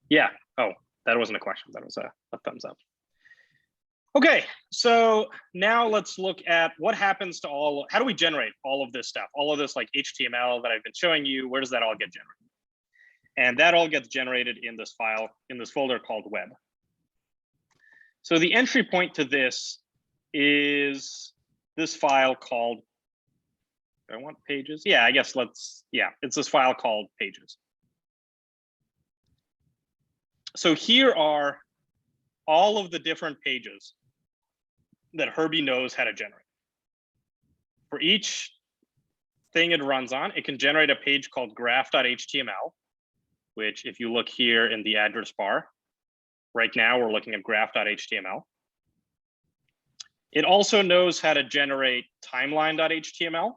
Yeah. Oh, that wasn't a question. That was a thumbs up. Okay, so now let's look at what happens to how do we generate all of this stuff, all of this like HTML that I've been showing you, where does that all get generated? And that all gets generated in this file, in this folder called web. So the entry point to this is this file called, do I want pages? Yeah, I guess it's this file called pages. So here are all of the different pages that Herbie knows how to generate. For each thing it runs on, it can generate a page called graph.html, which if you look here in the address bar, right now we're looking at graph.html. It also knows how to generate timeline.html.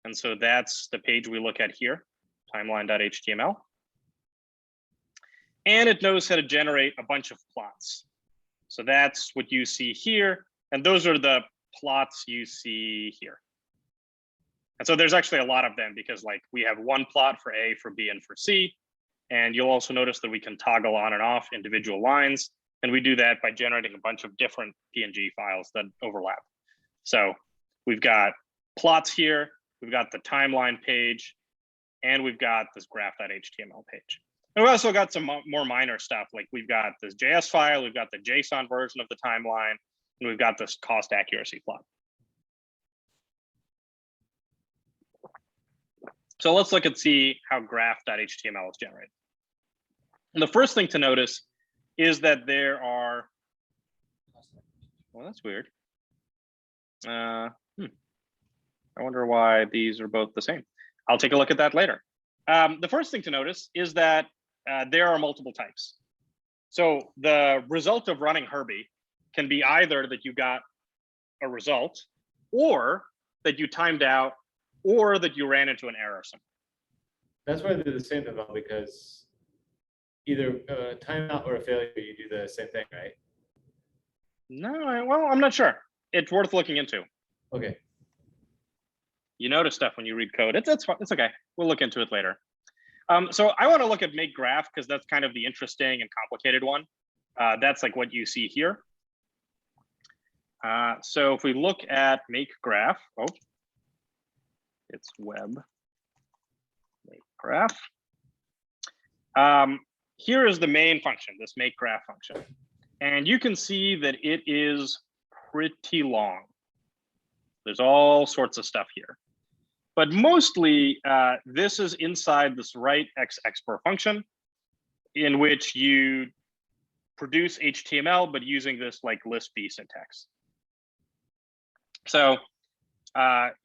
And so that's the page we look at here, timeline.html. And it knows how to generate a bunch of plots. So that's what you see here. And those are the plots you see here. And so there's actually a lot of them because like we have one plot for A, for B, and for C. And you'll also notice that we can toggle on and off individual lines. And we do that by generating a bunch of different PNG files that overlap. So we've got plots here, we've got the timeline page, and we've got this graph.html page. And we also got some more minor stuff, like we've got this JS file, we've got the JSON version of the timeline, and we've got this cost accuracy plot. So let's look and see how graph.html is generated. And the first thing to notice is that there are, well, that's weird. I wonder why these are both the same. I'll take a look at that later. The first thing to notice is that there are multiple types. So the result of running Herbie can be either that you got a result, or that you timed out, or that you ran into an error somewhere. That's why they're the same though, because either a timeout or a failure, you do the same thing, right? No, well, I'm not sure. It's worth looking into. Okay. You notice stuff when you read code. It's okay. We'll look into it later. So I want to look at make graph because that's kind of the interesting and complicated one. That's like what you see here. So if we look at make graph, oh, it's web make graph. Here is the main function, this make graph function. And you can see that it is pretty long. There's all sorts of stuff here. But mostly, this is inside this write xexpr function, in which you produce HTML, but using this like list B syntax. So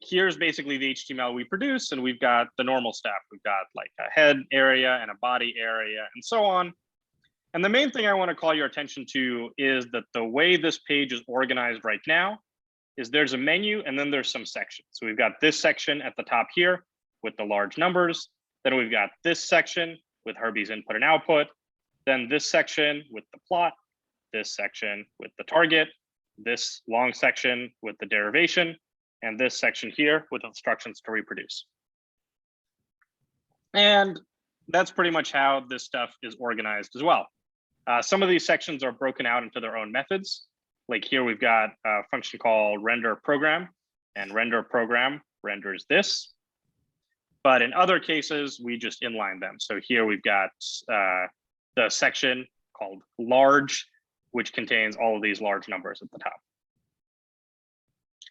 here's basically the HTML we produce, and we've got the normal stuff. We've got like a head area and a body area and so on. And the main thing I want to call your attention to is that the way this page is organized right now is there's a menu and then there's some sections. So we've got this section at the top here with the large numbers. Then we've got this section with Herbie's input and output. Then this section with the plot, this section with the target, this long section with the derivation, and this section here with instructions to reproduce. And that's pretty much how this stuff is organized as well. Some of these sections are broken out into their own methods. Like here, we've got a function called render program, and render program renders this. But in other cases, we just inline them. So here we've got the section called large, which contains all of these large numbers at the top.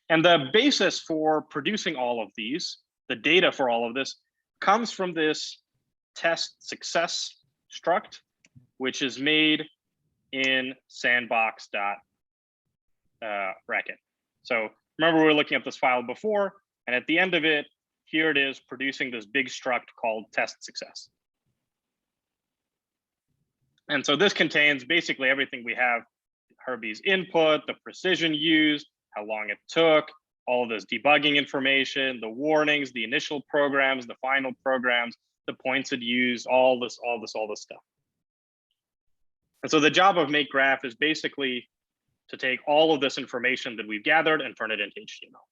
And the basis for producing all of these, the data for all of this, comes from this test success struct, which is made in sandbox.racket. So remember, we were looking at this file before, and at the end of it, here it is producing this big struct called test success. And so this contains basically everything we have: Herbie's input, the precision used, how long it took, all of this debugging information, the warnings, the initial programs, the final programs, the points it used, all this stuff. And so the job of make graph is basically to take all of this information that we've gathered and turn it into HTML.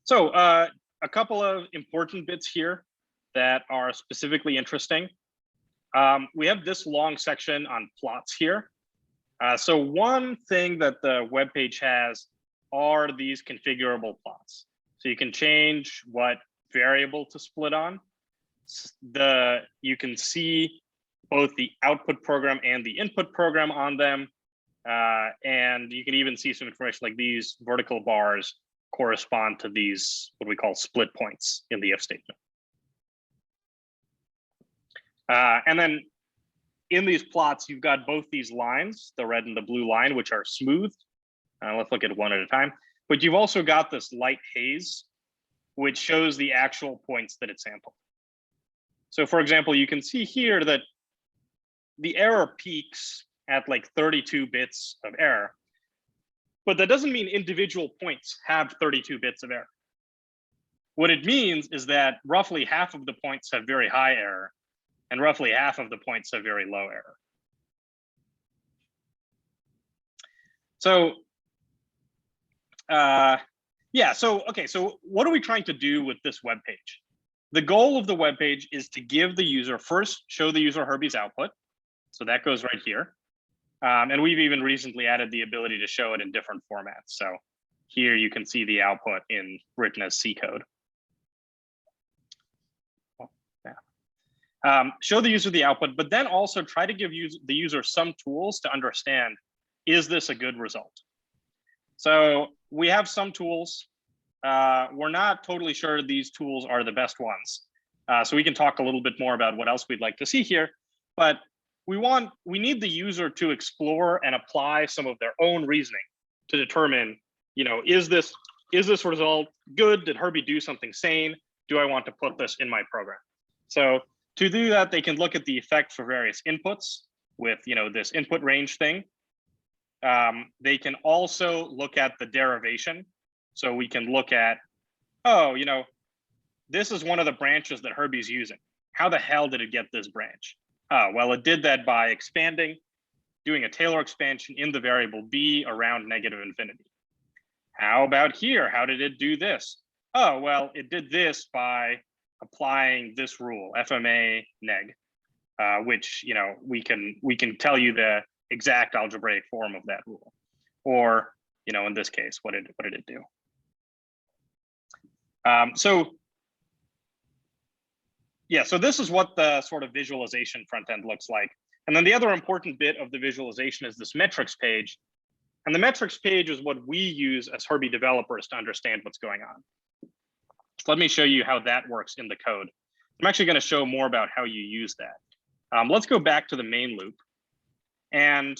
So a couple of important bits here that are specifically interesting. We have this long section on plots here. So one thing that the web page has are these configurable plots. So you can change what variable to split on. You can see both the output program and the input program on them. And you can even see some information like these vertical bars correspond to these, what we call split points in the if statement. And then in these plots, you've got both these lines, the red and the blue line, which are smooth. Let's look at one at a time. But you've also got this light haze, which shows the actual points that it sampled. So for example, you can see here that the error peaks at like 32 bits of error. But that doesn't mean individual points have 32 bits of error. What it means is that roughly half of the points have very high error, and roughly half of the points have very low error. So, okay, so what are we trying to do with this web page? The goal of the web page is to give the user, first, show the user Herbie's output. So that goes right here. And we've even recently added the ability to show it in different formats. So here you can see the output written as C code. Show the user the output, but then also try to give the user some tools to understand, is this a good result? So we have some tools. We're not totally sure these tools are the best ones. So we can talk a little bit more about what else we'd like to see here. But we need the user to explore and apply some of their own reasoning to determine, is this result good? Did Herbie do something sane? Do I want to put this in my program? So to do that, they can look at the effect for various inputs with this input range thing. They can also look at the derivation. So we can look at, this is one of the branches that Herbie's using. How the hell did it get this branch? Well, it did that by doing a Taylor expansion in the variable b around -infinity. How about here? How did it do this? Oh, well, it did this by applying this rule, FMA neg, which we can tell you the exact algebraic form of that rule, or in this case, what did it do? So Yeah, so this is what the sort of visualization front end looks like. And then the other important bit of the visualization is this metrics page. And the metrics page is what we use as Herbie developers to understand what's going on. So let me show you how that works in the code. I'm actually going to show more about how you use that. Let's go back to the main loop. And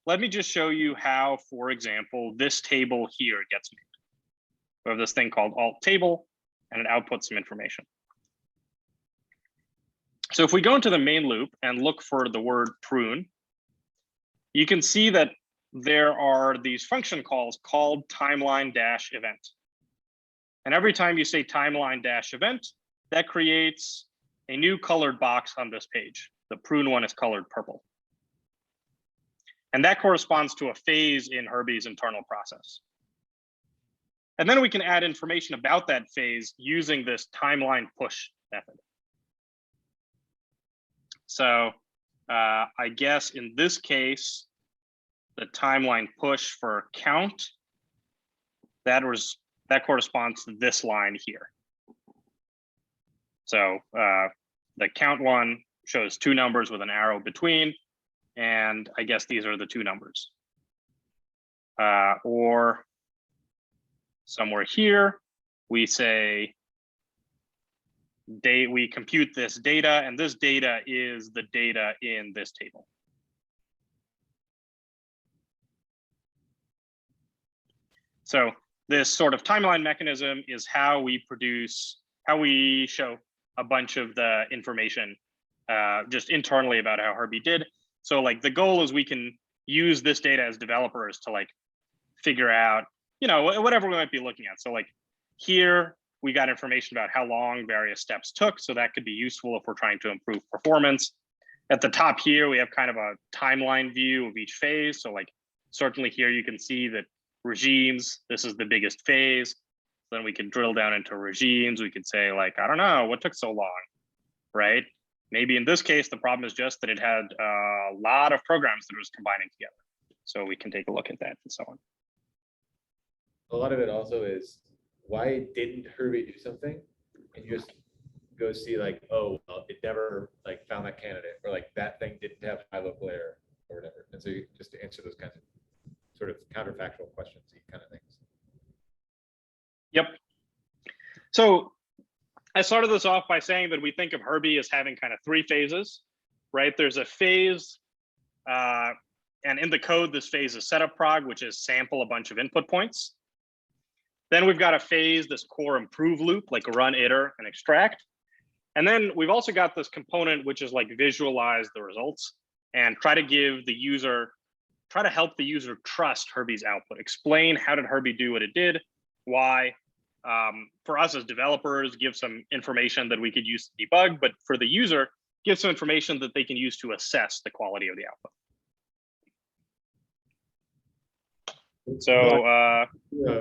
let me just show you how, for example, this table here gets made. We have this thing called alt table, and it outputs some information. So if we go into the main loop and look for the word prune, you can see that there are these function calls called timeline-event. And every time you say timeline-event, that creates a new colored box on this page. The prune one is colored purple. And that corresponds to a phase in Herbie's internal process. And then we can add information about that phase using this timeline push method. So I guess in this case, the timeline push for count, that corresponds to this line here. So the count one shows two numbers with an arrow between, and I guess these are the two numbers. Or somewhere here, we say, we compute this data, and this data is the data in this table. So this sort of timeline mechanism is how we show a bunch of the information just internally about how Herbie did. So like the goal is we can use this data as developers to like figure out, you know, whatever we might be looking at. So like here, we got information about how long various steps took. So that could be useful if we're trying to improve performance. At the top here, we have kind of a timeline view of each phase. So like certainly here you can see that regimes, this is the biggest phase. Then we can drill down into regimes. We could say like, I don't know, what took so long, right? Maybe in this case, the problem is just that it had a lot of programs that it was combining together. So we can take a look at that and so on. A lot of it also is, why didn't Herbie do something? And you just go see like, oh, well, it never like found that candidate, or like that thing didn't have high local error or whatever. And so you just to answer those kinds of sort of counterfactual questions, kind of things. Yep. So I started this off by saying that we think of Herbie as having kind of three phases, right? There's a phase, and in the code, this phase is setup prog, which is sample a bunch of input points. Then we've got a phase, this core improve loop, like run, iter, and extract. And then we've also got this component, which is like visualize the results and try to give the user, try to help the user trust Herbie's output, explain how did Herbie do what it did, why. For us as developers, give some information that we could use to debug, but for the user, give some information that they can use to assess the quality of the output. So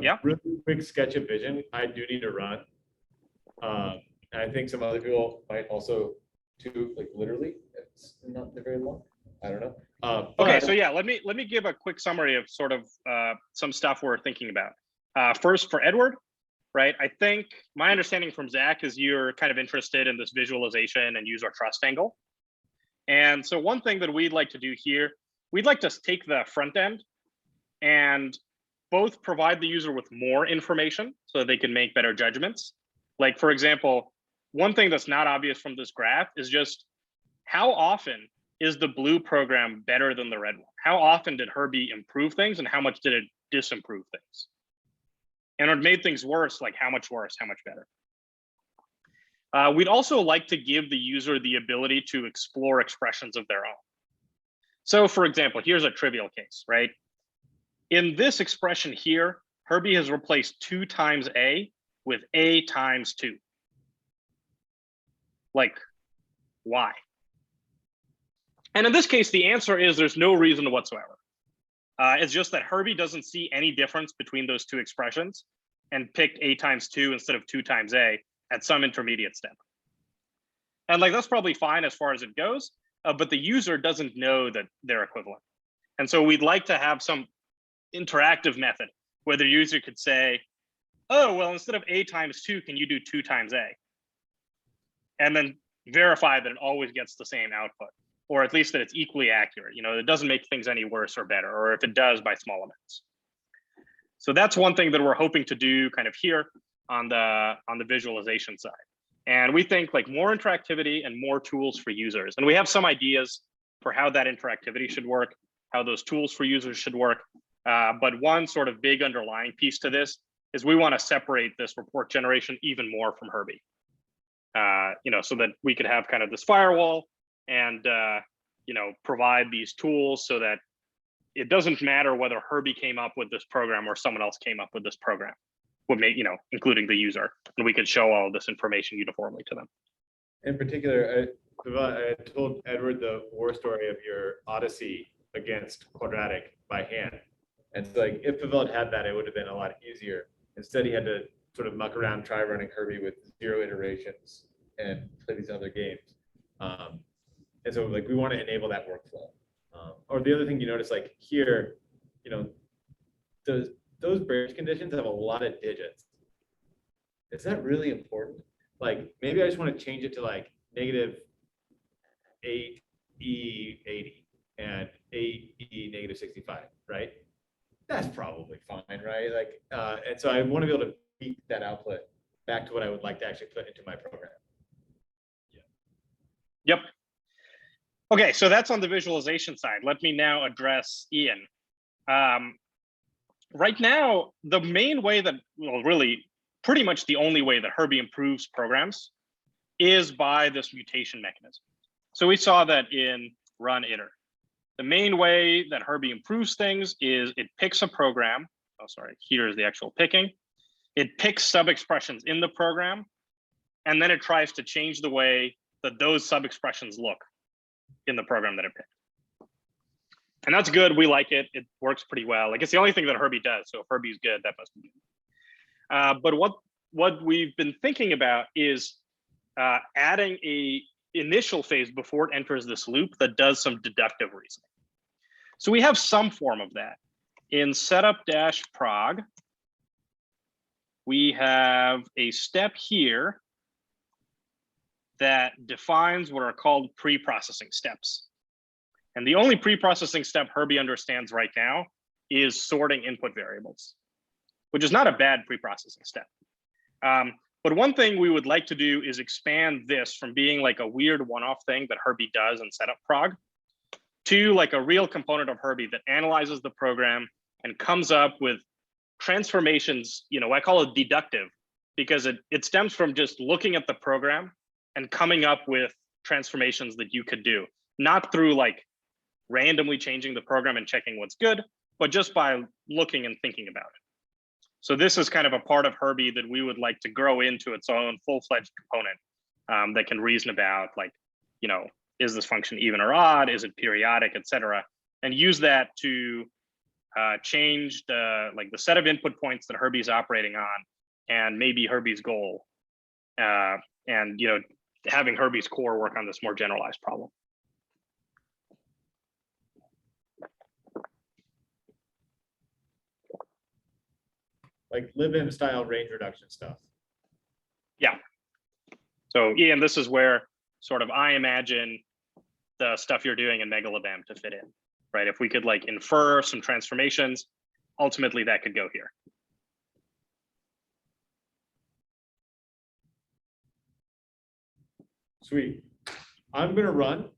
yeah, Really quick sketch of vision. I do need to run. And I think some other people might also too, like literally, it's not very long. I don't know. Okay, so yeah, let me give a quick summary of sort of some stuff we're thinking about. First, for Edward, right? I think my understanding from Zach is you're kind of interested in this visualization and user trust angle. And so one thing that we'd like to do here, we'd like to take the front end and both provide the user with more information so that they can make better judgments. Like, for example, one thing that's not obvious from this graph is just how often is the blue program better than the red one? How often did Herbie improve things and how much did it disimprove things? And it made things worse, like how much worse, how much better? We'd also like to give the user the ability to explore expressions of their own. So for example, here's a trivial case, right? In this expression here, Herbie has replaced 2 times A with A times 2. Like, why? And in this case, the answer is there's no reason whatsoever. It's just that Herbie doesn't see any difference between those two expressions and picked A times 2 instead of 2 times A at some intermediate step. And like, that's probably fine as far as it goes, but the user doesn't know that they're equivalent. And so we'd like to have some interactive method where the user could say, oh, well, instead of A times 2, can you do 2 times A? and then verify that it always gets the same output, or at least that it's equally accurate. You know, it doesn't make things any worse or better, or if it does, by small amounts. So that's one thing that we're hoping to do kind of here on the visualization side. And we think like more interactivity and more tools for users. And we have some ideas for how that interactivity should work, how those tools for users should work. But one sort of big underlying piece to this is we want to separate this report generation even more from Herbie. You know, so that we could have kind of this firewall and you know, provide these tools so that it doesn't matter whether Herbie came up with this program or someone else came up with this program, would make, you know, including the user, and we could show all this information uniformly to them. In particular, I told Edward the war story of your Odyssey against Quadratic by hand. And so like if Pavel had that, it would have been a lot easier. Instead, he had to sort of muck around, try running Herbie with 0 iterations and play these other games. And so like we want to enable that workflow. Or the other thing you notice, like here, you know, those branch conditions have a lot of digits. Is that really important? Like maybe I just want to change it to like -8E80 and 8E-65, right? That's probably fine, right? Like, and so I want to be able to feed that output back to what I would like to actually put into my program. Yep. Okay, so that's on the visualization side. Let me now address Ian. Right now, the main way that, well, really pretty much the only way that Herbie improves programs is by this mutation mechanism. So we saw that in run iter. The main way that Herbie improves things is it picks a program. Oh, sorry, here's the actual picking. It picks sub-expressions in the program, and then it tries to change the way that those sub-expressions look in the program that it picked. And that's good, we like it, it works pretty well. Like it's the only thing that Herbie does, so if Herbie's good, that must be good. But what we've been thinking about is adding a initial phase before it enters this loop that does some deductive reasoning. So we have some form of that. In setup-prog, we have a step here that defines what are called pre-processing steps. And the only pre-processing step Herbie understands right now is sorting input variables, which is not a bad pre-processing step. But one thing we would like to do is expand this from being like a weird one-off thing that Herbie does in setup-prog to like a real component of Herbie that analyzes the program and comes up with transformations. You know, I call it deductive because it stems from just looking at the program and coming up with transformations that you could do, not through like randomly changing the program and checking what's good, but just by looking and thinking about it. So this is kind of a part of Herbie that we would like to grow into its own full-fledged component that can reason about, like, you know, is this function even or odd? Is it periodic, et cetera? And use that to change the set of input points that Herbie's operating on, and maybe Herbie's goal, and you know, having Herbie's core work on this more generalized problem. Like live-in style range reduction stuff. Yeah. So Ian, this is where sort of I imagine the stuff you're doing in Megalabam to fit in, right? If we could like infer some transformations, ultimately that could go here. Sweet. I'm gonna run.